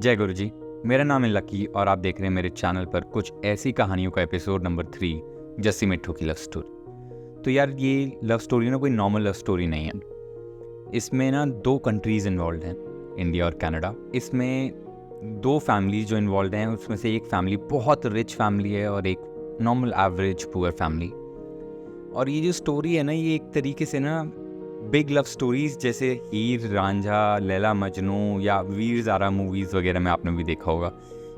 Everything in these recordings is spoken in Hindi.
जय गुरु जी। मेरा नाम है लकी और आप देख रहे हैं मेरे चैनल पर कुछ ऐसी कहानियों का एपिसोड नंबर 3, जस्सी मिट्ठू की लव स्टोरी। तो यार ये लव स्टोरी ना कोई नॉर्मल लव स्टोरी नहीं है। इसमें ना 2 कंट्रीज़ इन्वॉल्व हैं, इंडिया और कनाडा। इसमें 2 फैमिलीज जो इन्वॉल्व हैं, उसमें से एक फैमिली बहुत रिच फैमिली है और एक नॉर्मल एवरेज पुअर फैमिली। और ये जो स्टोरी है ना, ये एक तरीके से ना बिग लव स्टोरीज जैसे हीर रांझा, लैला मजनू या वीर ज़ारा मूवीज़ वगैरह में आपने भी देखा होगा,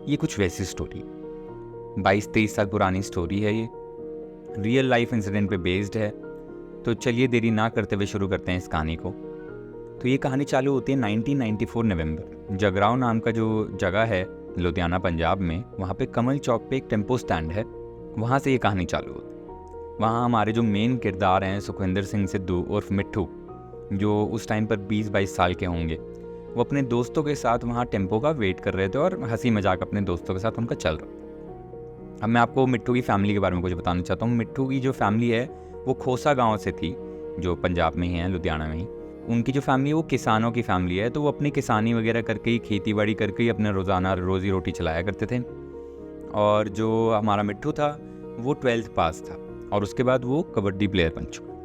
ये कुछ वैसी स्टोरी। 22-23 साल पुरानी स्टोरी है, ये रियल लाइफ इंसिडेंट पे बेस्ड है। तो चलिए देरी ना करते हुए शुरू करते हैं इस कहानी को। तो ये कहानी चालू होती है 1994 नवंबर। जगराव नाम का जो जगह है लुधियाना पंजाब में, वहाँ पे कमल चौक पे एक टेम्पो स्टैंड है, वहाँ से ये कहानी चालू होती है। वहाँ हमारे जो मेन किरदार हैं सुखविंदर सिंह सिद्धू उर्फ मिट्ठू, जो उस टाइम पर 20-22 साल के होंगे, वो अपने दोस्तों के साथ वहाँ टेम्पो का वेट कर रहे थे और हंसी मजाक अपने दोस्तों के साथ उनका चल रहा था। अब मैं आपको मिट्ठू की फैमिली के बारे में कुछ बताना चाहता हूँ। मिट्ठू की जो फैमिली है वो खोसा गाँव से थी, जो पंजाब में ही है, लुधियाना में ही। उनकी जो फैमिली है वो किसानों की फैमिली है, तो वो अपनी किसानी वगैरह करके ही, खेती बाड़ी करके ही अपना रोज़ाना रोज़ी रोटी चलाया करते थे। और जो हमारा मिट्ठू था वो 12th पास था और उसके बाद वो कबड्डी प्लेयर बन चुका।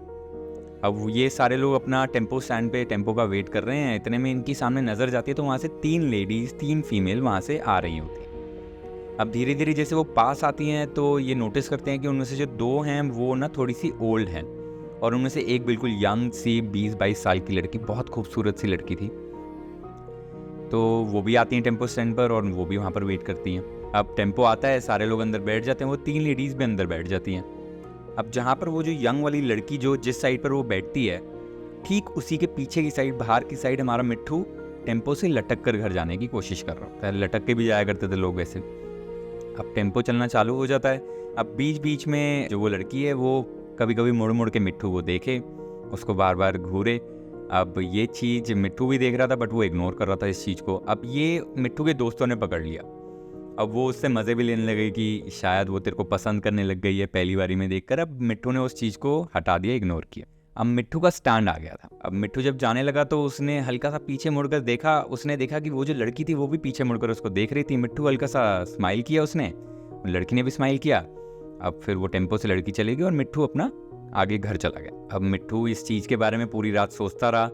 अब ये सारे लोग अपना टेम्पो स्टैंड पे टेम्पो का वेट कर रहे हैं, इतने में इनकी सामने नज़र जाती है तो वहाँ से 3 लेडीज़ 3 फीमेल वहाँ से आ रही होती हैं। अब धीरे धीरे जैसे वो पास आती हैं तो ये नोटिस करते हैं कि उनमें से जो 2 हैं वो ना थोड़ी सी ओल्ड हैं और उनमें से एक बिल्कुल यंग सी 20-22 साल की लड़की, बहुत खूबसूरत सी लड़की थी। तो वो भी आती हैं टेम्पो स्टैंड पर और वो भी वहाँ पर वेट करती हैं। अब टेम्पो आता है, सारे लोग अंदर बैठ जाते हैं, वो 3 लेडीज़ भी अंदर बैठ जाती हैं। अब जहाँ पर वो जो यंग वाली लड़की जो जिस साइड पर वो बैठती है, ठीक उसी के पीछे की साइड, बाहर की साइड, हमारा मिट्ठू टेम्पो से लटक कर घर जाने की कोशिश कर रहा होता है। लटक के भी जाया करते थे लोग वैसे। अब टेम्पो चलना चालू हो जाता है। अब बीच बीच में जो वो लड़की है वो कभी कभी मुड़ मुड़ के मिट्ठू को देखे, उसको बार बार घूरे। अब ये चीज़ मिट्ठू भी देख रहा था बट वो इग्नोर कर रहा था इस चीज़ को। अब ये मिट्ठू के दोस्तों ने पकड़ लिया। अब वो उससे मज़े भी लेने लगे कि शायद वो तेरे को पसंद करने लग गई है पहली बारी में देखकर। अब मिट्ठू ने उस चीज़ को हटा दिया, इग्नोर किया। अब मिट्ठू का स्टैंड आ गया था। अब मिट्ठू जब जाने लगा तो उसने हल्का सा पीछे मुड़कर देखा। उसने देखा कि वो जो लड़की थी वो भी पीछे मुड़कर उसको देख रही थी। मिट्ठू हल्का सा स्माइल किया उसने, लड़की ने भी स्माइल किया। अब फिर वो टेम्पो से लड़की चली गई और मिट्ठू अपना आगे घर चला गया। अब मिट्ठू इस चीज़ के बारे में पूरी रात सोचता रहा।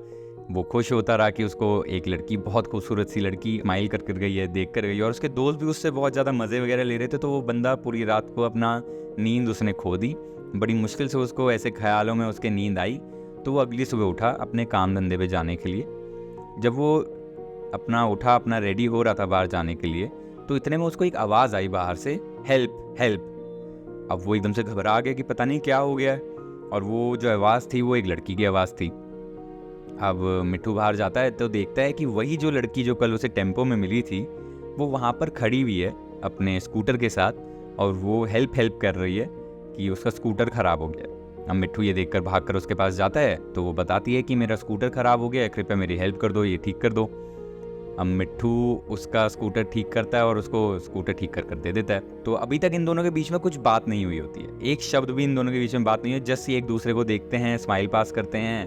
वो खुश होता रहा कि उसको एक लड़की, बहुत खूबसूरत सी लड़की स्माइल कर गई है, देख कर गई, और उसके दोस्त भी उससे बहुत ज़्यादा मज़े वगैरह ले रहे थे। तो वो बंदा पूरी रात को अपना नींद उसने खो दी। बड़ी मुश्किल से उसको ऐसे ख्यालों में उसके नींद आई। तो वो अगली सुबह उठा अपने काम धंधे पे जाने के लिए। जब वो अपना उठा, अपना रेडी हो रहा था बाहर जाने के लिए, तो इतने में उसको एक आवाज़ आई बाहर से, हेल्प हेल्प। अब वो एकदम से घबरा गया कि पता नहीं क्या हो गया है। और वो जो आवाज़ थी वो एक लड़की की आवाज़ थी। अब मिट्ठू बाहर जाता है तो देखता है कि वही जो लड़की जो कल उसे टेम्पो में मिली थी वो वहाँ पर खड़ी हुई है अपने स्कूटर के साथ, और वो हेल्प कर रही है कि उसका स्कूटर ख़राब हो गया। अब मिट्ठू ये देखकर भागकर उसके पास जाता है तो वो बताती है कि मेरा स्कूटर ख़राब हो गया है, कृपया मेरी हेल्प कर दो, ये ठीक कर दो। अब मिट्ठू उसका स्कूटर ठीक करता है और उसको स्कूटर ठीक कर दे देता है। तो अभी तक इन दोनों के बीच में कुछ बात नहीं हुई होती है, एक शब्द भी इन दोनों के बीच में बात नहीं है। जस्ट एक दूसरे को देखते हैं, स्माइल पास करते हैं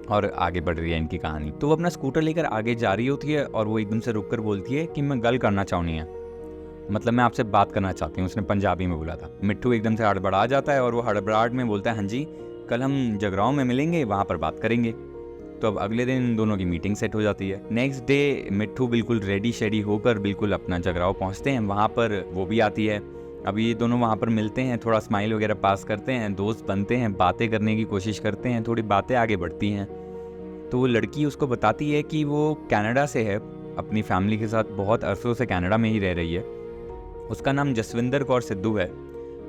और आगे बढ़ रही है इनकी कहानी। तो वो अपना स्कूटर लेकर आगे जा रही होती है और वो एकदम से रुककर बोलती है कि मैं गल करना चाहनी है, मतलब मैं आपसे बात करना चाहती हूँ। उसने पंजाबी में बोला था। मिट्ठू एकदम से हड़बड़ा जाता है और वो हड़बड़ाहट में बोलता है, हाँ जी, कल हम जगराओं में मिलेंगे, वहाँ पर बात करेंगे। तो अब अगले दिन इन दोनों की मीटिंग सेट हो जाती है। नेक्स्ट डे मिट्ठू बिल्कुल रेडी शेडी होकर बिल्कुल अपना जगराओं पहुँचते हैं। वहाँ पर वो भी आती है। अब ये दोनों वहाँ पर मिलते हैं, थोड़ा स्माइल वगैरह पास करते हैं, दोस्त बनते हैं, बातें करने की कोशिश करते हैं, थोड़ी बातें आगे बढ़ती हैं। तो वो लड़की उसको बताती है कि वो कनाडा से है, अपनी फैमिली के साथ बहुत अरसों से कनाडा में ही रह रही है। उसका नाम जसविंदर कौर सिद्धू है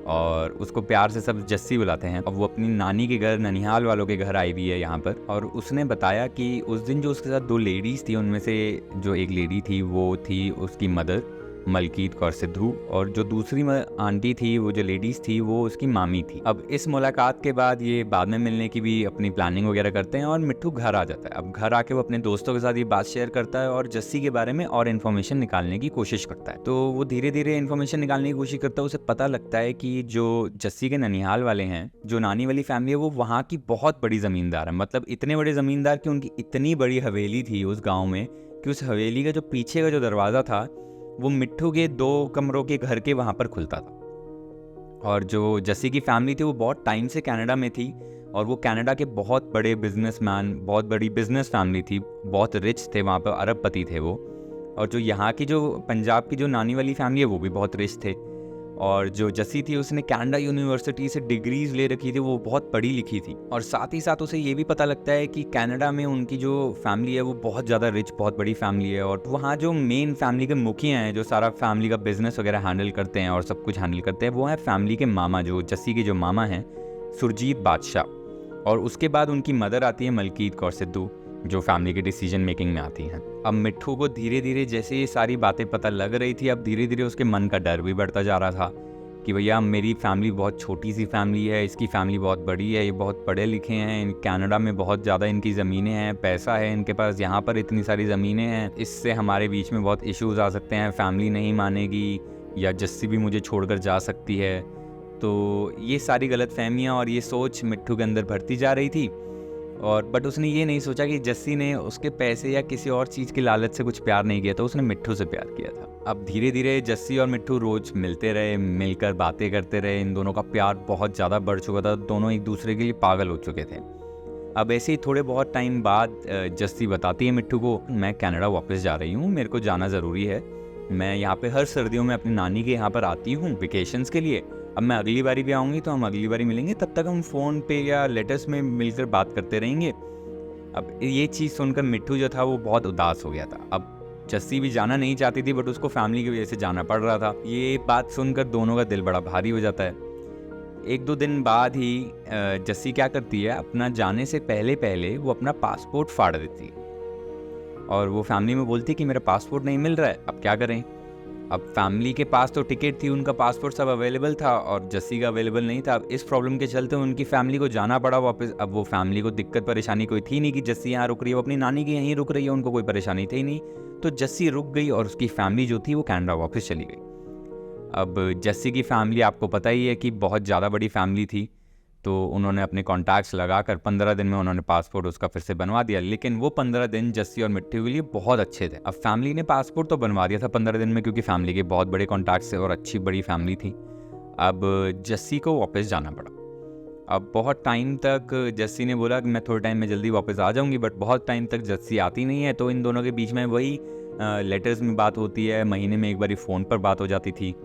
और उसको प्यार से सब जस्सी बुलाते हैं। अब वो अपनी नानी के घर, ननिहाल वालों के घर आई हुई है यहाँ पर। और उसने बताया कि उस दिन जो उसके साथ 2 लेडीज़ थी, उनमें से जो एक लेडी थी वो थी उसकी मदर मलकीत कौर सिद्धू, और जो दूसरी आंटी थी, वो जो लेडीज़ थी, वो उसकी मामी थी। अब इस मुलाकात के बाद ये बाद में मिलने की भी अपनी प्लानिंग वगैरह करते हैं और मिट्ठू घर आ जाता है। अब घर आके वो अपने दोस्तों के साथ ये बात शेयर करता है और जस्सी के बारे में और इन्फॉर्मेशन निकालने की कोशिश करता है। तो वो धीरे धीरे इन्फॉर्मेशन निकालने की कोशिश करता है। उसे पता लगता है कि जो जस्सी के ननिहाल वाले हैं, जो नानी वाली फैमिली है, वो वहाँ की बहुत बड़ी ज़मींदार है। मतलब इतने बड़े ज़मींदार कि उनकी इतनी बड़ी हवेली थी उस गाँव में कि उस हवेली का जो पीछे का जो दरवाज़ा था वो मिट्ठू के 2 कमरों के घर के वहाँ पर खुलता था। और जो जस्सी की फैमिली थी वो बहुत टाइम से कनाडा में थी और वो कनाडा के बहुत बड़े बिजनेसमैन, बहुत बड़ी बिजनेस फैमिली थी, बहुत रिच थे, वहाँ पर अरबपति थे वो। और जो यहाँ की जो पंजाब की जो नानी वाली फैमिली है वो भी बहुत रिच थे। और जो जस्सी थी उसने कनाडा यूनिवर्सिटी से डिग्रीज ले रखी थी, वो बहुत पढ़ी लिखी थी। और साथ ही साथ उसे ये भी पता लगता है कि कनाडा में उनकी जो फैमिली है वो बहुत ज़्यादा रिच, बहुत बड़ी फैमिली है। और वहाँ जो मेन फैमिली के मुखिया हैं, जो सारा फैमिली का बिजनेस वगैरह हैंडल करते हैं और सब कुछ हैंडल करते हैं, वो है फैमिली के मामा, जो जस्सी के जो मामा हैं सुरजीत बादशाह। और उसके बाद उनकी मदर आती है मलकीत कौर सिद्धू, जो फैमिली की डिसीजन मेकिंग में आती हैं। अब मिट्ठू को धीरे धीरे जैसे ये सारी बातें पता लग रही थी, अब धीरे धीरे उसके मन का डर भी बढ़ता जा रहा था कि भैया मेरी फैमिली बहुत छोटी सी फैमिली है, इसकी फैमिली बहुत बड़ी है, ये बहुत पढ़े लिखे हैं, कनाडा में बहुत ज़्यादा इनकी ज़मीनें हैं, पैसा है इनके पास, यहाँ पर इतनी सारी ज़मीनें हैं, इससे हमारे बीच में बहुत इश्यूज़ आ सकते हैं, फैमिली नहीं मानेगी या जस्सी भी मुझे छोड़कर जा सकती है। तो ये सारी गलतफहमियाँ और ये सोच मिट्ठू के अंदर भरती जा रही थी। और बट उसने ये नहीं सोचा कि जस्सी ने उसके पैसे या किसी और चीज़ की लालच से कुछ प्यार नहीं किया था, उसने मिट्ठू से प्यार किया था। अब धीरे धीरे जस्सी और मिट्ठू रोज़ मिलते रहे, मिलकर बातें करते रहे, इन दोनों का प्यार बहुत ज़्यादा बढ़ चुका था, दोनों एक दूसरे के लिए पागल हो चुके थे। अब ऐसे ही थोड़े बहुत टाइम बाद जस्सी बताती है मिट्ठू को, मैं कनाडा वापस जा रही हूँ, मेरे को जाना ज़रूरी है, मैं यहाँ पे हर सर्दियों में अपनी नानी के यहाँ पर आती हूँ वेकेशंस के लिए। अब मैं अगली बारी भी आऊँगी तो हम अगली बारी मिलेंगे, तब तक हम फ़ोन पे या लेटर्स में मिलकर बात करते रहेंगे। अब ये चीज़ सुनकर मिट्ठू जो था वो बहुत उदास हो गया था। अब जस्सी भी जाना नहीं चाहती थी, बट उसको फैमिली की वजह से जाना पड़ रहा था। ये बात सुनकर दोनों का दिल बड़ा भारी हो जाता है। 1-2 दिन बाद ही जस्सी क्या करती है, अपना जाने से पहले पहले वो अपना पासपोर्ट फाड़ देती है और वो फैमिली में बोलती है कि मेरा पासपोर्ट नहीं मिल रहा है, अब क्या करें। अब फैमिली के पास तो टिकट थी, उनका पासपोर्ट सब अवेलेबल था और जस्सी का अवेलेबल नहीं था। अब इस प्रॉब्लम के चलते उनकी फैमिली को जाना पड़ा वापस। अब वो फैमिली को दिक्कत परेशानी कोई थी नहीं कि जस्सी यहाँ रुक रही है, वो अपनी नानी की यहीं रुक रही है, उनको कोई परेशानी थी नहीं। तो जस्सी रुक गई और उसकी फैमिली जो थी वो कनाडा वापस चली गई। अब जस्सी की फैमिली आपको पता ही है कि बहुत ज़्यादा बड़ी फैमिली थी, तो उन्होंने अपने कॉन्टैक्ट्स लगाकर 15 दिन में उन्होंने पासपोर्ट उसका फिर से बनवा दिया। लेकिन वो 15 दिन जस्सी और मिट्ठू के लिए बहुत अच्छे थे। अब फैमिली ने पासपोर्ट तो बनवा दिया था 15 दिन में, क्योंकि फैमिली के बहुत बड़े कॉन्टैक्ट्स थे और अच्छी बड़ी फैमिली थी। अब जस्सी को वापस जाना पड़ा। अब बहुत टाइम तक जस्सी ने बोला कि मैं थोड़े टाइम में जल्दी वापस आ जाऊंगी, बट बहुत टाइम तक जस्सी आती नहीं है। तो इन दोनों के बीच में वही लेटर्स में बात होती है, महीने में एक बारी फ़ोन पर बात हो जाती थी।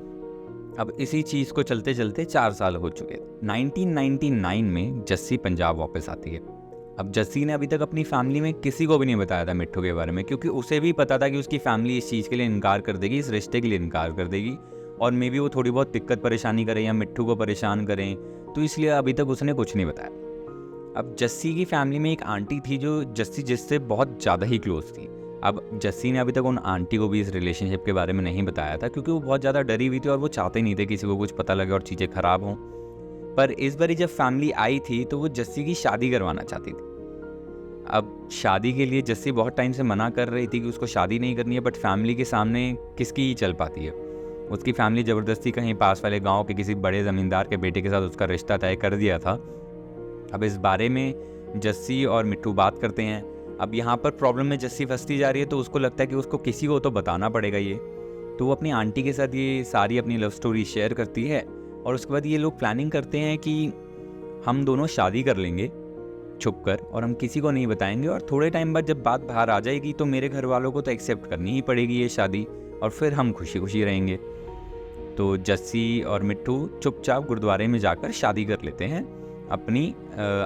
अब इसी चीज़ को चलते चलते 4 साल हो चुके थे। 1999 में जस्सी पंजाब वापस आती है। अब जस्सी ने अभी तक अपनी फैमिली में किसी को भी नहीं बताया था मिट्ठू के बारे में, क्योंकि उसे भी पता था कि उसकी फैमिली इस चीज़ के लिए इनकार कर देगी, इस रिश्ते के लिए इनकार कर देगी और मे बी वो थोड़ी बहुत दिक्कत परेशानी करें या मिट्ठू को परेशान करें, तो इसलिए अभी तक उसने कुछ नहीं बताया। अब जस्सी की फैमिली में एक आंटी थी जो जस्सी जिससे बहुत ज़्यादा ही क्लोज थी। अब जस्सी ने अभी तक उन आंटी को भी इस रिलेशनशिप के बारे में नहीं बताया था, क्योंकि वो बहुत ज़्यादा डरी हुई थी और वो चाहते नहीं थे किसी को कुछ पता लगे और चीज़ें ख़राब हों। पर इस बारी जब फैमिली आई थी तो वो जस्सी की शादी करवाना चाहती थी। अब शादी के लिए जस्सी बहुत टाइम से मना कर रही थी कि उसको शादी नहीं करनी है, बट फैमिली के सामने किसकी ही चल पाती है। उसकी फैमिली ज़बरदस्ती कहीं पास वाले गाँव के किसी बड़े ज़मींदार के बेटे के साथ उसका रिश्ता तय कर दिया था। अब इस बारे में जस्सी और मिट्ठू बात करते हैं। अब यहाँ पर प्रॉब्लम में जस्सी फंसती जा रही है, तो उसको लगता है कि उसको किसी को तो बताना पड़ेगा ये। तो वो अपनी आंटी के साथ ये सारी अपनी लव स्टोरी शेयर करती है और उसके बाद ये लोग प्लानिंग करते हैं कि हम दोनों शादी कर लेंगे छुप कर और हम किसी को नहीं बताएंगे, और थोड़े टाइम बाद जब बात बाहर आ जाएगी तो मेरे घर वालों को तो एक्सेप्ट करनी ही पड़ेगी ये शादी, और फिर हम खुशी खुशी रहेंगे। तो जस्सी और मिट्ठू चुपचाप गुरुद्वारे में जाकर शादी कर लेते हैं अपनी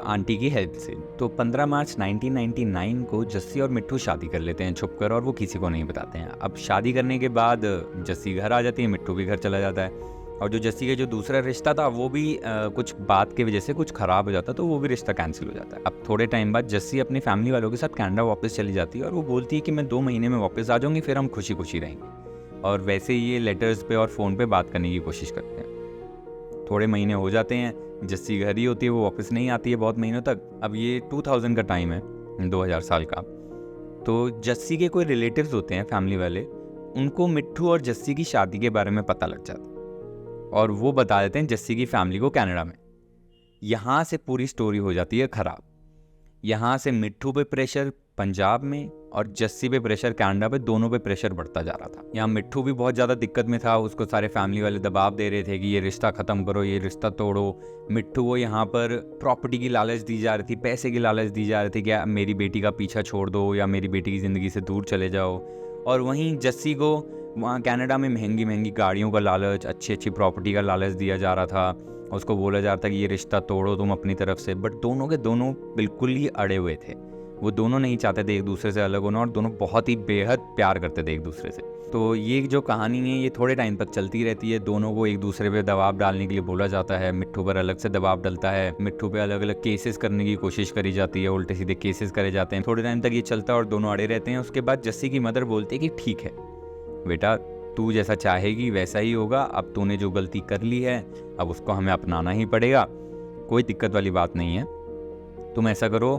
आंटी की हेल्प से। तो 15 मार्च 1999 को जस्सी और मिट्ठू शादी कर लेते हैं छुपकर, और वो किसी को नहीं बताते हैं। अब शादी करने के बाद जस्सी घर आ जाती है, मिट्ठू भी घर चला जाता है, और जो जस्सी का जो दूसरा रिश्ता था वो भी कुछ बात की वजह से कुछ ख़राब हो जाता है, तो वो भी रिश्ता कैंसिल हो जाता है। अब थोड़े टाइम बाद जस्सी अपनी फैमिली वालों के साथ कनाडा वापस चली जाती है और वो बोलती है कि मैं 2 महीने में वापस आ जाऊँगी, फिर हम खुशी खुशी रहेंगे। और वैसे ही ये लेटर्स पे और फ़ोन पे बात करने की कोशिश करते हैं। थोड़े महीने हो जाते हैं, जस्सी घर ही होती है, वो वापस नहीं आती है बहुत महीनों तक। अब ये 2000 का टाइम है, 2000 साल का। तो जस्सी के कोई रिलेटिव्स होते हैं फैमिली वाले, उनको मिट्ठू और जस्सी की शादी के बारे में पता लग जाता है और वो बता देते हैं जस्सी की फैमिली को कनाडा में। यहाँ से पूरी स्टोरी हो जाती है ख़राब। यहाँ से मिट्ठू पे प्रेशर पंजाब में, और जस्सी पे प्रेशर, कनाडा पे, दोनों पे प्रेशर बढ़ता जा रहा था। यहाँ मिट्ठू भी बहुत ज़्यादा दिक्कत में था, उसको सारे फैमिली वाले दबाव दे रहे थे कि ये रिश्ता ख़त्म करो, ये रिश्ता तोड़ो। मिट्ठू को यहाँ पर प्रॉपर्टी की लालच दी जा रही थी, पैसे की लालच दी जा रही थी कि मेरी बेटी का पीछा छोड़ दो या मेरी बेटी की ज़िंदगी से दूर चले जाओ। और वहीं जस्सी को वहाँ कनाडा में महंगी महंगी गाड़ियों का लालच, अच्छी अच्छी प्रॉपर्टी का लालच दिया जा रहा था। उसको बोला जा रहा था कि ये रिश्ता तोड़ो तुम अपनी तरफ से, बट दोनों के दोनों बिल्कुल ही अड़े हुए थे। वो दोनों नहीं चाहते थे एक दूसरे से अलग होना और दोनों बहुत ही बेहद प्यार करते थे एक दूसरे से। तो ये जो कहानी है ये थोड़े टाइम तक चलती रहती है। दोनों को एक दूसरे पे दबाव डालने के लिए बोला जाता है। मिट्ठू पर अलग से दबाव डलता है, मिट्ठू पे अलग अलग केसेस करने की कोशिश करी जाती है, उल्टे सीधे केसेस करे जाते हैं। थोड़े टाइम तक ये चलता है और दोनों अड़े रहते हैं। उसके बाद जस्सी की मदर बोलती है कि ठीक है बेटा, तू जैसा चाहेगी वैसा ही होगा, अब तूने जो गलती कर ली है अब उसको हमें अपनाना ही पड़ेगा, कोई दिक्कत वाली बात नहीं है। तुम ऐसा करो,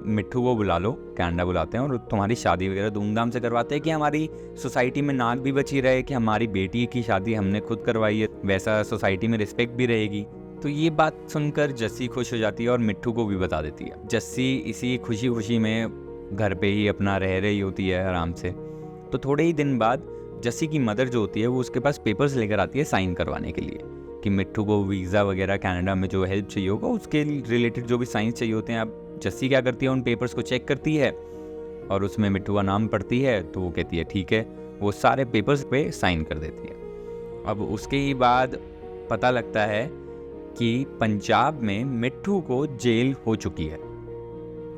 मिट्ठू को बुला लो, कनाडा बुलाते हैं और तुम्हारी शादी वगैरह धूमधाम से करवाते हैं कि हमारी सोसाइटी में नाक भी बची रहे कि हमारी बेटी की शादी हमने खुद करवाई है, वैसा सोसाइटी में रिस्पेक्ट भी रहेगी। तो ये बात सुनकर जस्सी खुश हो जाती है और मिट्ठू को भी बता देती है। जस्सी इसी खुशी खुशी में घर पे ही अपना रह रही होती है आराम से। तो थोड़े ही दिन बाद जस्सी की मदर जो होती है वो उसके पास पेपर्स लेकर आती है साइन करवाने के लिए कि मिट्ठू को वीज़ा वगैरह कनाडा में जो हेल्प चाहिए होगा उसके रिलेटेड जो भी साइंस चाहिए होते हैं। अब जस्सी क्या करती है, उन पेपर्स को चेक करती है और उसमें मिट्ठू का नाम पढ़ती है तो वो कहती है ठीक है, वो सारे पेपर्स पे साइन कर देती है। अब उसके ही बाद पता लगता है कि पंजाब में मिट्ठू को जेल हो चुकी है,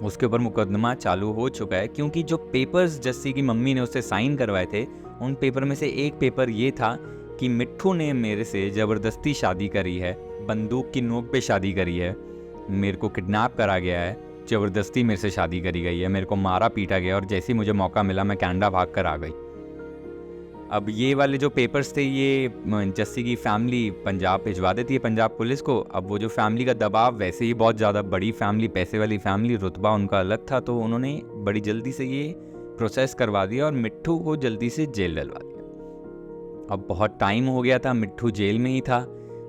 उसके ऊपर मुकदमा चालू हो चुका है, क्योंकि जो पेपर्स जस्सी की मम्मी ने उससे साइन करवाए थे उन पेपर में से एक पेपर ये था कि मिट्ठू ने मेरे से ज़बरदस्ती शादी करी है, बंदूक की नोक पे शादी करी है, मेरे को किडनैप करा गया है, ज़बरदस्ती मेरे से शादी करी गई है, मेरे को मारा पीटा गया और जैसे ही मुझे मौका मिला मैं कनाडा भाग कर आ गई। अब ये वाले जो पेपर्स थे ये जस्सी की फैमिली पंजाब भिजवा देती है, पंजाब पुलिस को। अब वो जो फैमिली का दबाव, वैसे ही बहुत ज़्यादा बड़ी फैमिली, पैसे वाली फैमिली, रुतबा उनका अलग था, तो उन्होंने बड़ी जल्दी से ये प्रोसेस करवा दिया और मिट्ठू को जल्दी से जेल डलवा दिया। अब बहुत टाइम हो गया था, मिट्ठू जेल में ही था।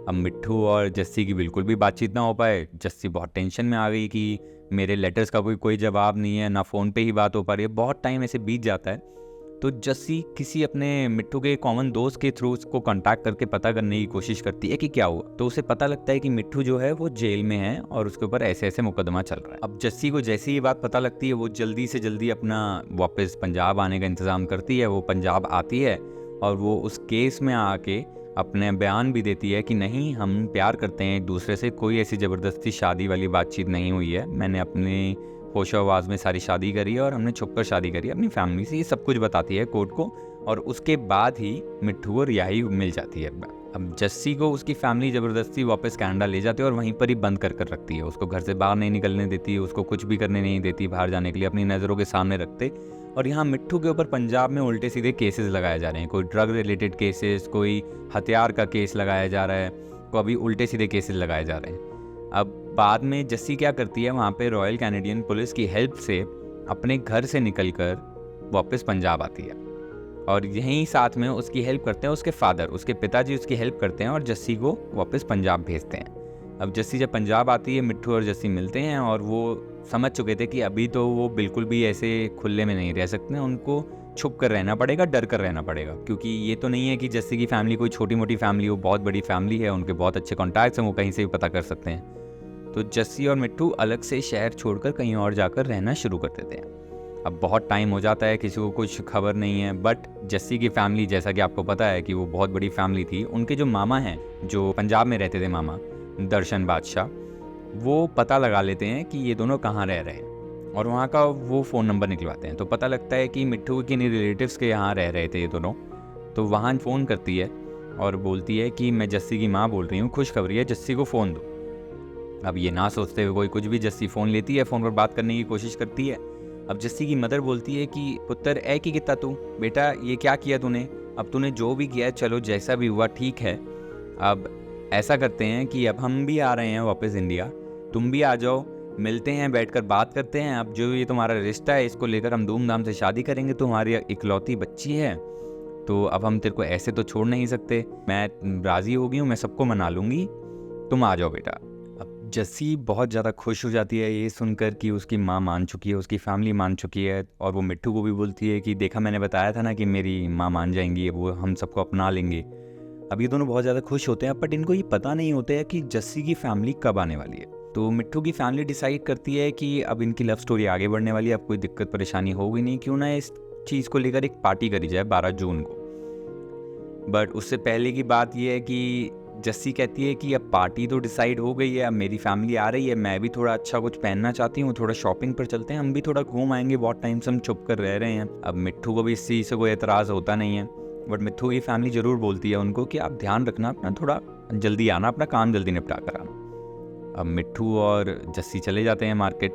अब मिट्ठू और जस्सी की बिल्कुल भी बातचीत ना हो पाए। जस्सी बहुत टेंशन में आ गई कि मेरे लेटर्स का कोई जवाब नहीं है, ना फ़ोन पे ही बात हो पा रही है। बहुत टाइम ऐसे बीत जाता है तो जस्सी किसी अपने मिट्ठू के कॉमन दोस्त के थ्रू उसको कांटेक्ट करके पता करने की कोशिश करती है कि क्या हुआ। तो उसे पता लगता है कि मिट्ठू जो है वो जेल में है और उसके ऊपर ऐसे ऐसे मुकदमा चल रहा है। अब जस्सी को जैसे ये बात पता लगती है वो जल्दी से जल्दी अपना वापस पंजाब आने का इंतज़ाम करती है। वो पंजाब आती है और वो उस केस में आके अपने बयान भी देती है कि नहीं, हम प्यार करते हैं एक दूसरे से, कोई ऐसी ज़बरदस्ती शादी वाली बातचीत नहीं हुई है, मैंने अपने होशो आवाज़ में सारी शादी करी है और हमने छुपकर शादी करी है अपनी फैमिली से। ये सब कुछ बताती है कोर्ट को और उसके बाद ही मिट्ठू को रिहाई मिल जाती है। अब जस्सी को उसकी फैमिली ज़बरदस्ती वापस कनाडा ले जाती है और वहीं पर ही बंद कर रखती है। उसको घर से बाहर नहीं निकलने देती, उसको कुछ भी करने नहीं देती बाहर जाने के लिए, अपनी नज़रों के सामने रखते। और यहाँ मिट्ठू के ऊपर पंजाब में उल्टे सीधे केसेस लगाए जा रहे हैं, कोई ड्रग रिलेटेड केसेस, कोई हथियार का केस लगाया जा रहा है, कभी उल्टे सीधे केसेस लगाए जा रहे हैं। अब बाद में जस्सी क्या करती है, वहाँ पे रॉयल कैनेडियन पुलिस की हेल्प से अपने घर से निकलकर वापस पंजाब आती है और यहीं साथ में उसकी हेल्प करते हैं उसके फादर, उसके पिताजी उसकी हेल्प करते हैं और जस्सी को वापस पंजाब भेजते हैं। अब जस्सी जब पंजाब आती है, मिट्ठू और जस्सी मिलते हैं और वो समझ चुके थे कि अभी तो वो बिल्कुल भी ऐसे खुले में नहीं रह सकते, उनको छुप कर रहना पड़ेगा, डर कर रहना पड़ेगा, क्योंकि ये तो नहीं है कि जस्सी की फैमिली कोई छोटी मोटी फैमिली हो, बहुत बड़ी फैमिली है, उनके बहुत अच्छे कॉन्टैक्ट्स हैं, वो कहीं से भी पता कर सकते हैं। तो जस्सी और मिट्ठू अलग से शहर छोड़कर कहीं और जाकर रहना शुरू कर देते हैं। अब बहुत टाइम हो जाता है, किसी को कुछ खबर नहीं है, बट जस्सी की फैमिली, जैसा कि आपको पता है कि वो बहुत बड़ी फैमिली थी, उनके जो मामा हैं, जो पंजाब में रहते थे मामा दर्शन बादशाह, वो पता लगा लेते हैं कि ये दोनों कहाँ रह रहे हैं और वहाँ का वो फ़ोन नंबर निकलवाते हैं। तो पता लगता है कि मिट्ठू के रिलेटिव्स के यहाँ रह रहे थे ये दोनों। तो वहाँ फ़ोन करती है और बोलती है कि मैं जस्सी की माँ बोल रही हूँ, खुशखबरी है, जस्सी को फ़ोन दो। अब ये ना सोचते हुए कोई कुछ भी, जस्सी फ़ोन लेती है, फ़ोन पर बात करने की कोशिश करती है। अब जस्सी की मदर बोलती है कि पुत्र ऐ की कितना तू, बेटा ये क्या किया तूने, अब तूने जो भी किया चलो जैसा भी हुआ ठीक है, अब ऐसा करते हैं कि अब हम भी आ रहे हैं वापस इंडिया, तुम भी आ जाओ, मिलते हैं, बैठकर बात करते हैं, अब जो ये तुम्हारा रिश्ता है इसको लेकर हम धूमधाम से शादी करेंगे, तुम्हारी इकलौती बच्ची है, तो अब हम तेरे को ऐसे तो छोड़ नहीं सकते, मैं राज़ी हो गई हूँ, मैं सबको मना लूँगी, तुम आ जाओ बेटा। अब जस्सी बहुत ज़्यादा खुश हो जाती है ये सुनकर कि उसकी माँ मान चुकी है, उसकी फैमिली मान चुकी है, और वो मिट्ठू को भी बोलती है कि देखा मैंने बताया था ना कि मेरी माँ मान जाएंगी, वो हम सबको अपना लेंगे। अब ये दोनों बहुत ज़्यादा खुश होते हैं, बट इनको ये पता नहीं होता है कि जस्सी की फैमिली कब आने वाली है। तो मिट्ठू की फैमिली डिसाइड करती है कि अब इनकी लव स्टोरी आगे बढ़ने वाली है, अब कोई दिक्कत परेशानी होगी नहीं, क्यों ना इस चीज़ को लेकर एक पार्टी करी जाए 12 जून को। बट उससे पहले की बात ये है कि जस्सी कहती है कि अब पार्टी तो डिसाइड हो गई है, अब मेरी फैमिली आ रही है, मैं भी थोड़ा अच्छा कुछ पहनना चाहती हूँ, थोड़ा शॉपिंग पर चलते हैं, हम भी थोड़ा घूम आएंगे, बहुत टाइम से हम छुप कर रह रहे हैं। अब मिट्ठू को भी इस चीज़ से कोई एतराज़ होता नहीं है, बट मिट्ठू की फैमिली ज़रूर बोलती है उनको कि आप ध्यान रखना अपना, थोड़ा जल्दी आना, अपना काम जल्दी निपटा कर आना। अब मिट्ठू और जस्सी चले जाते हैं मार्केट।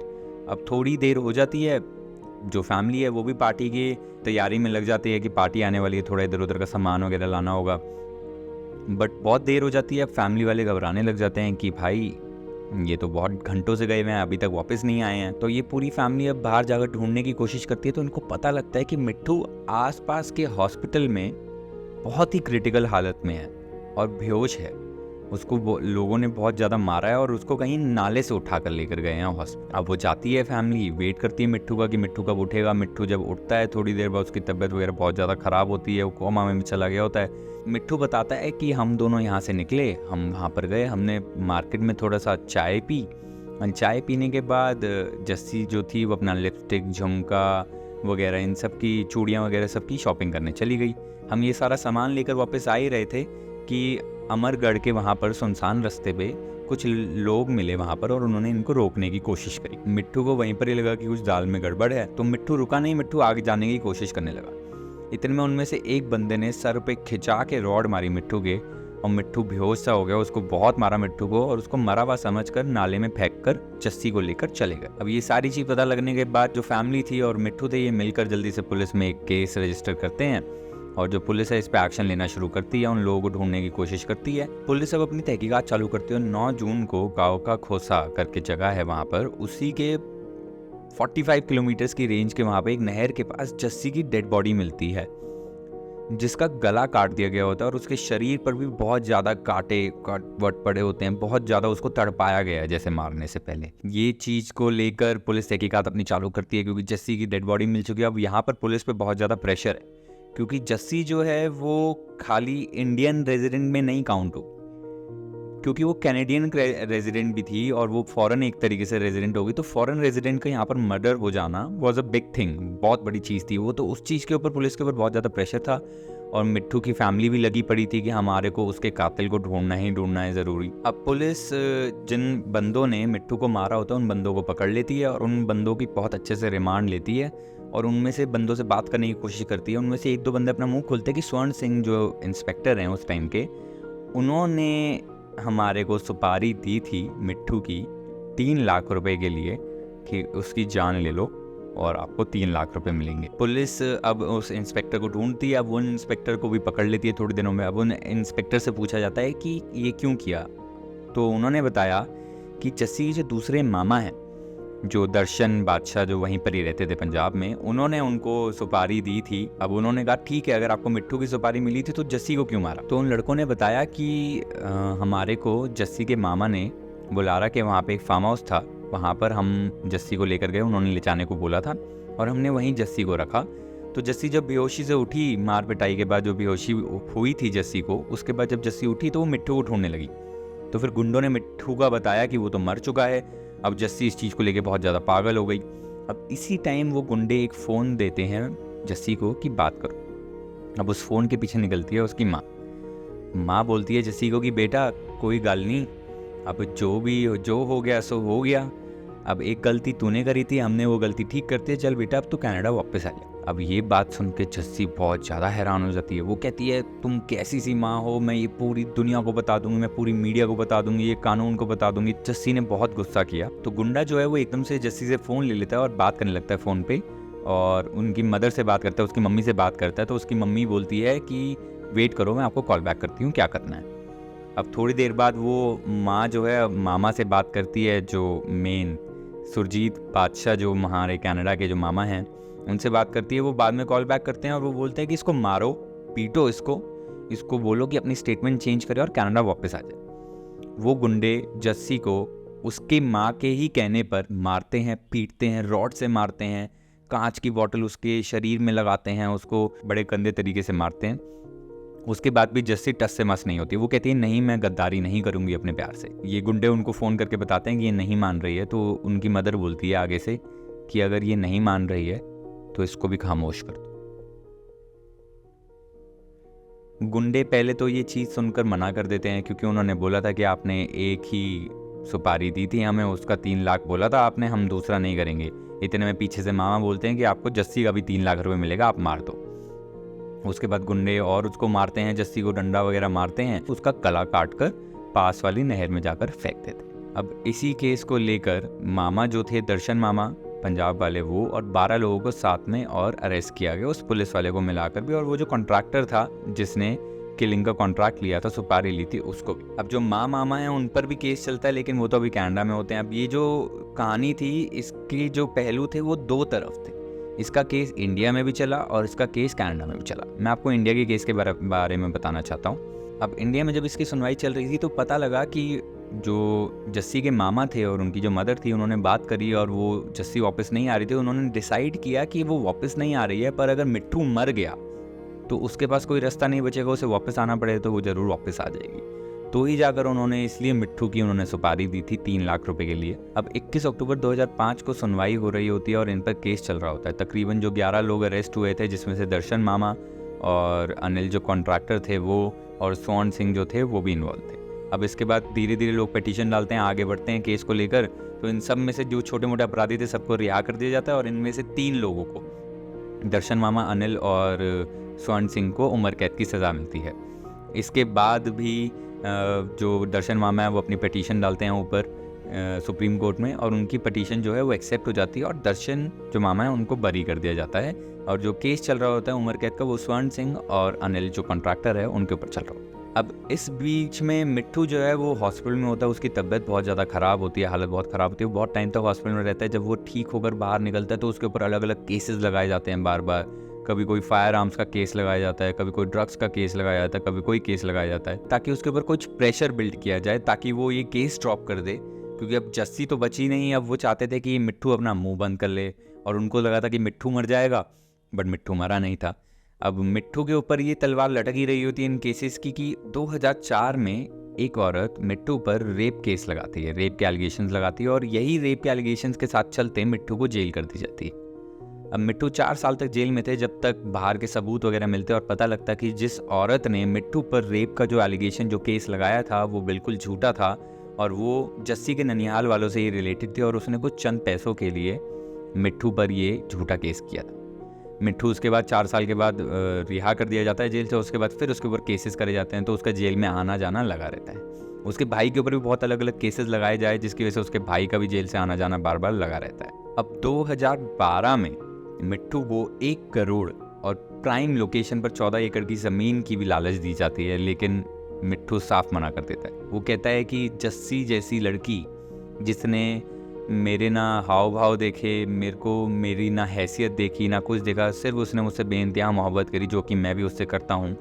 अब थोड़ी देर हो जाती है, जो फैमिली है वो भी पार्टी की तैयारी में लग जाती है कि पार्टी आने वाली है, थोड़ा इधर उधर का सामान वगैरह लाना होगा। बट बहुत देर हो जाती है, अब फैमिली वाले घबराने लग जाते हैं कि भाई ये तो बहुत घंटों से गए हुए हैं, अभी तक वापस नहीं आए हैं। तो ये पूरी फैमिली अब बाहर जाकर ढूंढने की कोशिश करती है, तो इनको पता लगता है कि मिट्ठू आसपास के हॉस्पिटल में बहुत ही क्रिटिकल हालत में है और बेहोश है। उसको लोगों ने बहुत ज़्यादा मारा है और उसको कहीं नाले से उठा कर लेकर गए हैं हॉस्पिटल। अब वो जाती है, फैमिली वेट करती है मिट्ठू का कि मिट्ठू कब उठेगा। मिट्ठू जब उठता है थोड़ी देर बाद उसकी तबीयत वगैरह बहुत ज़्यादा ख़राब होती है, वो कोमा में चला गया होता है। मिट्ठू बताता है कि हम दोनों यहाँ से निकले, हम वहाँ पर गए, हमने मार्केट में थोड़ा सा चाय पी, और चाय पीने के बाद जस्सी जो थी वो अपना लिपस्टिक, झुमका वगैरह, इन सब की चूड़ियाँ वगैरह सब की शॉपिंग करने चली गई। हम ये सारा सामान लेकर वापस आ ही रहे थे कि अमरगढ़ के वहाँ पर सुनसान रास्ते पे कुछ लोग मिले वहाँ पर, और उन्होंने इनको रोकने की कोशिश करी। मिट्ठू को वहीं पर ही लगा कि कुछ दाल में गड़बड़ है, तो मिट्ठू रुका नहीं, मिट्ठू आगे जाने की कोशिश करने लगा। इतने में उनमें से एक बंदे ने सर पे खिंचा के रॉड मारी मिट्ठू के, और मिट्ठू बेहोश सा हो गया। उसको बहुत मारा मिट्ठू को, और उसको मरा हुआ समझकर नाले में फेंक कर जस्सी को लेकर चले गए। अब ये सारी चीज़ पता लगने के बाद जो फैमिली थी और मिट्ठू थे, ये मिलकर जल्दी से पुलिस में एक केस रजिस्टर करते हैं, और जो पुलिस है इस पे एक्शन लेना शुरू करती है, उन लोगों को ढूंढने की कोशिश करती है। पुलिस अब अपनी तहकीकात चालू करती है। 9 जून को गाँव का खोसा करके जगह है वहाँ पर, उसी के 45 किलोमीटर्स की रेंज के वहाँ पे एक नहर के पास जस्सी की डेड बॉडी मिलती है, जिसका गला काट दिया गया होता है, और उसके शरीर पर भी बहुत ज़्यादा काटे वट पड़े होते हैं, बहुत ज़्यादा उसको तड़पाया गया है जैसे मारने से पहले। ये चीज़ को लेकर पुलिस तहकीकात अपनी चालू करती है, क्योंकि जस्सी की डेड बॉडी मिल चुकी है। अब यहाँ पर पुलिस पे बहुत ज़्यादा प्रेशर है, क्योंकि जस्सी जो है वो खाली इंडियन रेजिडेंट में नहीं काउंट हो, क्योंकि वो कैनेडियन रेजिडेंट भी थी और वो फॉरेन एक तरीके से रेजिडेंट होगी। तो फॉरेन रेजिडेंट का यहाँ पर मर्डर हो जाना वॉज अ बिग थिंग, बहुत बड़ी चीज़ थी वो। तो उस चीज़ के ऊपर पुलिस के ऊपर बहुत ज़्यादा प्रेशर था, और मिट्ठू की फैमिली भी लगी पड़ी थी कि हमारे को उसके कातिल को ढूंढना ही ढूंढना है ज़रूरी। अब पुलिस जिन बंदों ने मिट्ठू को मारा होता है उन बंदों को पकड़ लेती है, और उन बंदों की बहुत अच्छे से रिमांड लेती है, और उनमें से बंदों से बात करने की कोशिश करती है। उनमें से एक दो बंदे अपना मुंह खोलते हैं कि स्वर्ण सिंह जो इंस्पेक्टर हैं उस टाइम के, उन्होंने हमारे को सुपारी दी थी मिट्ठू की 3 लाख रुपए के लिए कि उसकी जान ले लो और आपको 3 लाख रुपए मिलेंगे। पुलिस अब उस इंस्पेक्टर को ढूंढती है, अब उन इंस्पेक्टर को भी पकड़ लेती है थोड़ी दिनों में। अब उन इंस्पेक्टर से पूछा जाता है कि ये क्यों किया, तो उन्होंने बताया कि जस्सी के जो दूसरे मामा हैं, जो दर्शन बादशाह, जो वहीं पर ही रहते थे पंजाब में, उन्होंने उनको सुपारी दी थी। अब उन्होंने कहा ठीक है, अगर आपको मिट्ठू की सुपारी मिली थी तो जस्सी को क्यों मारा। तो उन लड़कों ने बताया कि हमारे को जस्सी के मामा ने बुलारा के वहाँ पे एक फार्म हाउस था, वहाँ पर हम जस्सी को लेकर गए, उन्होंने ले जाने को बोला था, और हमने वहीं जस्सी को रखा। तो जस्सी जब बेहोशी से उठी, मार पिटाई के बाद जो बेहोशी हुई थी जस्सी को, उसके बाद जब जस्सी उठी तो वो मिट्ठू को ढूंढने लगी। तो फिर गुंडों ने मिट्ठू का बताया कि वो तो मर चुका है। अब जस्सी इस चीज़ को लेके बहुत ज़्यादा पागल हो गई। अब इसी टाइम वो गुंडे एक फ़ोन देते हैं जस्सी को कि बात करो। अब उस फ़ोन के पीछे निकलती है उसकी माँ। माँ बोलती है जस्सी को कि बेटा कोई गल नहीं, अब जो हो गया सो हो गया, अब एक गलती तूने करी थी, हमने वो गलती ठीक करते हैं, चल बेटा अब तो कनाडा वापस आ जा। अब ये बात सुन के जस्सी बहुत ज़्यादा हैरान हो जाती है। वो कहती है तुम कैसी सी माँ हो, मैं ये पूरी दुनिया को बता दूंगी, मैं पूरी मीडिया को बता दूंगी, ये कानून को बता दूंगी। जस्सी ने बहुत गुस्सा किया, तो गुंडा जो है वो एकदम से जस्सी से फ़ोन ले लेता है और बात करने लगता है फ़ोन पे, और उनकी मदर से बात करता है, उसकी मम्मी से बात करता है। तो उसकी मम्मी बोलती है कि वेट करो, मैं आपको कॉल बैक करती हूँ, क्या करना है। अब थोड़ी देर बाद वो माँ जो है मामा से बात करती है, जो मेन सुरजीत बादशाह जो हमारे कनाडा के जो मामा हैं उनसे बात करती है। वो बाद में कॉल बैक करते हैं और वो बोलते हैं कि इसको मारो, पीटो इसको बोलो कि अपनी स्टेटमेंट चेंज करे और कनाडा वापस आ जाए। वो गुंडे जस्सी को उसके माँ के ही कहने पर मारते हैं, पीटते हैं, रॉड से मारते हैं, कांच की बोतल उसके शरीर में लगाते हैं, उसको बड़े गंदे तरीके से मारते हैं। उसके बाद भी जस्सी टस से मस नहीं होती। वो कहती है नहीं, मैं गद्दारी नहीं करूँगी अपने प्यार से। ये गुंडे उनको फ़ोन करके बताते हैं कि ये नहीं मान रही है, तो उनकी मदर बोलती है आगे से कि अगर ये नहीं मान रही है तो इसको भी खामोश कर दो। गुंडे पहले तो ये चीज़ सुनकर मना कर देते हैं, क्योंकि उन्होंने बोला था कि आपने एक ही सुपारी दी थी हमें, उसका 3 लाख बोला था आपने, हम दूसरा नहीं करेंगे। इतने में पीछे से मामा बोलते हैं कि आपको जस्सी का भी 3 लाख रुपए मिलेगा, आप मार दो। उसके बाद गुंडे और उसको मारते हैं, जस्सी को डंडा वगैरह मारते हैं, उसका गला काट कर पास वाली नहर में जाकर फेंक देते हैं। अब इसी केस को लेकर मामा जो थे, दर्शन मामा पंजाब वाले, वो और 12 लोगों को साथ में और अरेस्ट किया गया, उस पुलिस वाले को मिलाकर भी, और वो जो कॉन्ट्रैक्टर था जिसने किलिंग का कॉन्ट्रैक्ट लिया था, सुपारी ली थी, उसको भी। अब जो मामा हैं उन पर भी केस चलता है, लेकिन वो तो अभी कनाडा में होते हैं। अब ये जो कहानी थी, इसके जो पहलू थे वो 2 तरफ थे। इसका केस इंडिया में भी चला और इसका केस कनाडा में भी चला। मैं आपको इंडिया के केस के बारे में बताना चाहता हूँ। अब इंडिया में जब इसकी सुनवाई चल रही थी तो पता लगा कि जो जस्सी के मामा थे और उनकी जो मदर थी, उन्होंने बात करी और वो जस्सी वापस नहीं आ रही थी। उन्होंने डिसाइड किया कि वो वापस नहीं आ रही है, पर अगर मिट्ठू मर गया तो उसके पास कोई रास्ता नहीं बचेगा, उसे वापस आना पड़ेगा, तो वो ज़रूर वापस आ जाएगी। तो ही जाकर उन्होंने इसलिए मिट्ठू की उन्होंने सुपारी दी थी 3 लाख रुपए के लिए। अब 21 अक्टूबर 2005 को सुनवाई हो रही होती है और इन पर केस चल रहा होता है। तकरीबन जो 11 लोग अरेस्ट हुए थे, जिसमें से दर्शन मामा और अनिल जो कॉन्ट्रैक्टर थे वो, और स्वर्ण सिंह जो थे वो भी इन्वॉल्व थे। अब इसके बाद धीरे धीरे लोग पिटीशन डालते हैं, आगे बढ़ते हैं केस को लेकर। तो इन सब में से जो छोटे मोटे अपराधी थे सबको रिहा कर दिया जाता है, और इनमें से 3 लोगों को, दर्शन मामा, अनिल और स्वर्ण सिंह को उम्र कैद की सज़ा मिलती है। इसके बाद भी जो दर्शन मामा है वो अपनी पिटीशन डालते हैं ऊपर सुप्रीम कोर्ट में, और उनकी पिटीशन जो है वो एक्सेप्ट हो जाती है, और दर्शन जो मामा है उनको बरी कर दिया जाता है। और जो केस चल रहा होता है उम्र कैद का, वो स्वर्ण सिंह और अनिल जो कॉन्ट्रैक्टर है उनके ऊपर चल रहा होता है। अब इस बीच में मिट्ठू जो है वो हॉस्पिटल में होता है। उसकी तबीयत बहुत ज़्यादा ख़राब होती है, हालत बहुत ख़राब होती है, वो बहुत टाइम तक हॉस्पिटल में रहता है। जब वो ठीक होकर बाहर निकलता है तो उसके ऊपर अलग अलग केसेस लगाए जाते हैं बार बार। कभी कोई फायर आर्म्स का केस लगाया जाता है, कभी कोई ड्रग्स का केस लगाया जाता है, कभी कोई केस लगाया जाता है, ताकि उसके ऊपर कुछ प्रेशर बिल्ड किया जाए, ताकि वो ये केस ड्रॉप कर दे। क्योंकि अब जस्सी तो बची नहीं, अब वो चाहते थे कि मिट्ठू अपना मुंह बंद कर ले, और उनको लगा था कि मिट्ठू मर जाएगा, बट मिट्ठू मरा नहीं था। अब मिट्ठू के ऊपर ये तलवार लटक ही रही होती है इन केसेस की, कि 2004 में एक औरत मिट्ठू पर रेप केस लगाती है, रेप के एलिगेशंस लगाती है, और यही रेप के एलिगेशंस के साथ चलते मिट्ठू को जेल कर दी जाती है। अब मिट्ठू 4 साल तक जेल में थे, जब तक बाहर के सबूत वगैरह मिलते और पता लगता कि जिस औरत ने मिट्ठू पर रेप का जो एलिगेशन, जो केस लगाया था, वो बिल्कुल झूठा था, और वो जस्सी के ननिहाल वालों से ही रिलेटेड थी, और उसने कुछ चंद पैसों के लिए मिट्ठू पर ये झूठा केस किया था। मिट्ठू उसके बाद 4 साल के बाद रिहा कर दिया जाता है जेल से। उसके बाद फिर उसके ऊपर केसेस करे जाते हैं, तो उसका जेल में आना जाना लगा रहता है। उसके भाई के ऊपर भी बहुत अलग अलग केसेस लगाए जाए, जिसकी वजह से उसके भाई का भी जेल से आना जाना बार बार लगा रहता है। अब 2012 में मिट्ठू को 1 करोड़ और प्राइम लोकेशन पर 14 एकड़ की ज़मीन की भी लालच दी जाती है, लेकिन मिट्ठू साफ मना कर देता है। वो कहता है कि जस्सी जैसी लड़की, जिसने मेरे ना हाव भाव देखे, मेरे को मेरी ना हैसियत देखी, ना कुछ देखा, सिर्फ उसने मुझसे बेइंतहा मोहब्बत करी, जो कि मैं भी उससे करता हूँ,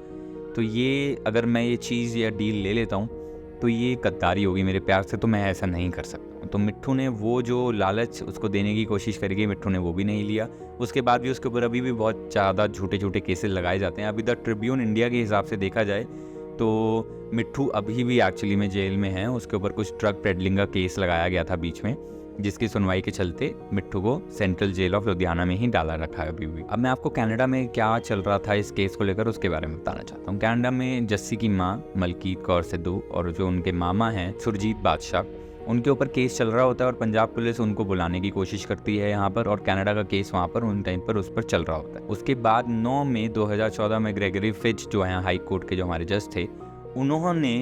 तो ये अगर मैं ये चीज़ या डील ले लेता हूँ तो ये गद्दारी होगी मेरे प्यार से, तो मैं ऐसा नहीं कर सकता। तो मिट्ठू ने वो जो लालच उसको देने की कोशिश करी, मिट्ठू ने वो भी नहीं लिया। उसके बाद भी उसके ऊपर अभी भी बहुत ज़्यादा झूठे झूठे केसेस लगाए जाते हैं। अभी द ट्रिब्यून इंडिया के हिसाब से देखा जाए तो मिट्ठू अभी भी एक्चुअली में जेल में है। उसके ऊपर कुछ ट्रक पेडलिंग का केस लगाया गया था बीच में, जिसकी सुनवाई के चलते मिट्ठू को सेंट्रल जेल ऑफ लुधियाना में ही डाला रखा है अभी भी। अब मैं आपको कनाडा में क्या चल रहा था इस केस को लेकर, उसके बारे में बताना चाहता हूँ। कनाडा में जस्सी की माँ मलकीत कौर सिद्धू और जो उनके मामा हैं सुरजीत बादशाह, उनके ऊपर केस चल रहा होता है, और पंजाब पुलिस उनको बुलाने की कोशिश करती है यहाँ पर, और कनाडा का केस वहाँ पर उन टाइम पर उस पर चल रहा होता है। उसके बाद 9 मई 2014 में ग्रेगरी फिच जो है हाई कोर्ट के जो हमारे जज थे, उन्होंने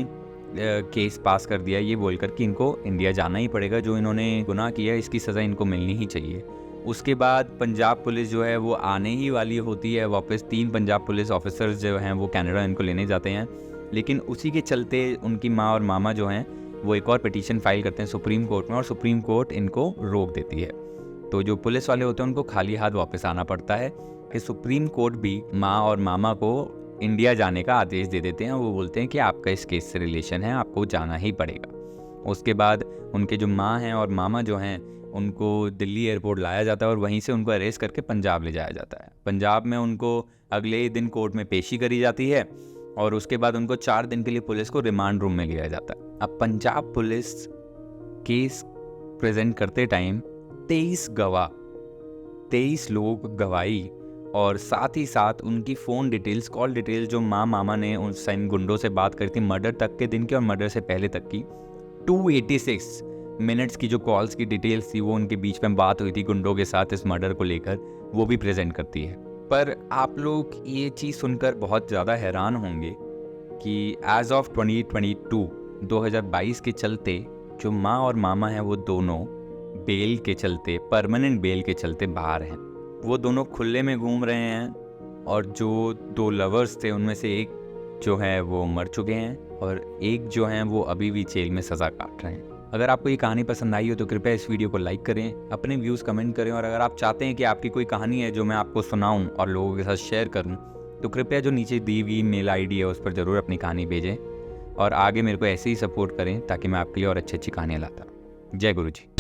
केस पास कर दिया ये बोलकर कि इनको इंडिया जाना ही पड़ेगा, जो इन्होंने गुनाह किया इसकी सज़ा इनको मिलनी ही चाहिए। उसके बाद पंजाब पुलिस जो है वो आने ही वाली होती है वापस। 3 पंजाब पुलिस ऑफिसर्स जो हैं वो कनाडा इनको लेने जाते हैं, लेकिन उसी के चलते उनकी माँ और मामा जो हैं वो एक और पिटीशन फाइल करते हैं सुप्रीम कोर्ट में, और सुप्रीम कोर्ट इनको रोक देती है। तो जो पुलिस वाले होते हैं उनको खाली हाथ वापस आना पड़ता है, कि सुप्रीम कोर्ट भी माँ और मामा को इंडिया जाने का आदेश दे देते हैं। वो बोलते हैं कि आपका इस केस से रिलेशन है, आपको जाना ही पड़ेगा। उसके बाद उनके जो माँ हैं और मामा जो हैं उनको दिल्ली एयरपोर्ट लाया जाता है और वहीं से उनको अरेस्ट करके पंजाब ले जाया जाता है। पंजाब में उनको अगले ही दिन कोर्ट में पेशी करी जाती है और उसके बाद उनको 4 दिन के लिए पुलिस को रिमांड रूम में लिया जाता है। अब पंजाब पुलिस केस प्रेजेंट करते टाइम 23 लोग गवाही और साथ ही साथ उनकी फ़ोन डिटेल्स, कॉल डिटेल्स जो मामा ने उस इन गुंडों से बात करी थी मर्डर तक के दिन की और मर्डर से पहले तक की 286 मिनट्स की जो कॉल्स की डिटेल्स थी वो उनके बीच में बात हुई थी गुंडों के साथ इस मर्डर को लेकर, वो भी प्रेजेंट करती है। पर आप लोग ये चीज़ सुनकर बहुत ज़्यादा हैरान होंगे कि एज ऑफ 2022 के चलते जो माँ और मामा हैं वो दोनों बेल के चलते, परमानेंट बेल के चलते बाहर हैं। वो दोनों खुले में घूम रहे हैं और जो 2 लवर्स थे उनमें से एक जो है वो मर चुके हैं और एक जो हैं वो अभी भी जेल में सज़ा काट रहे हैं। अगर आपको ये कहानी पसंद आई हो तो कृपया इस वीडियो को लाइक करें, अपने व्यूज़ कमेंट करें और अगर आप चाहते हैं कि आपकी कोई कहानी है जो मैं आपको सुनाऊं और लोगों के साथ शेयर करूं तो कृपया जो नीचे दी हुई मेल आईडी है उस पर ज़रूर अपनी कहानी भेजें और आगे मेरे को ऐसे ही सपोर्ट करें ताकि मैं आपके लिए और अच्छी अच्छी कहानियाँ लाता रहूं। जय गुरु जी।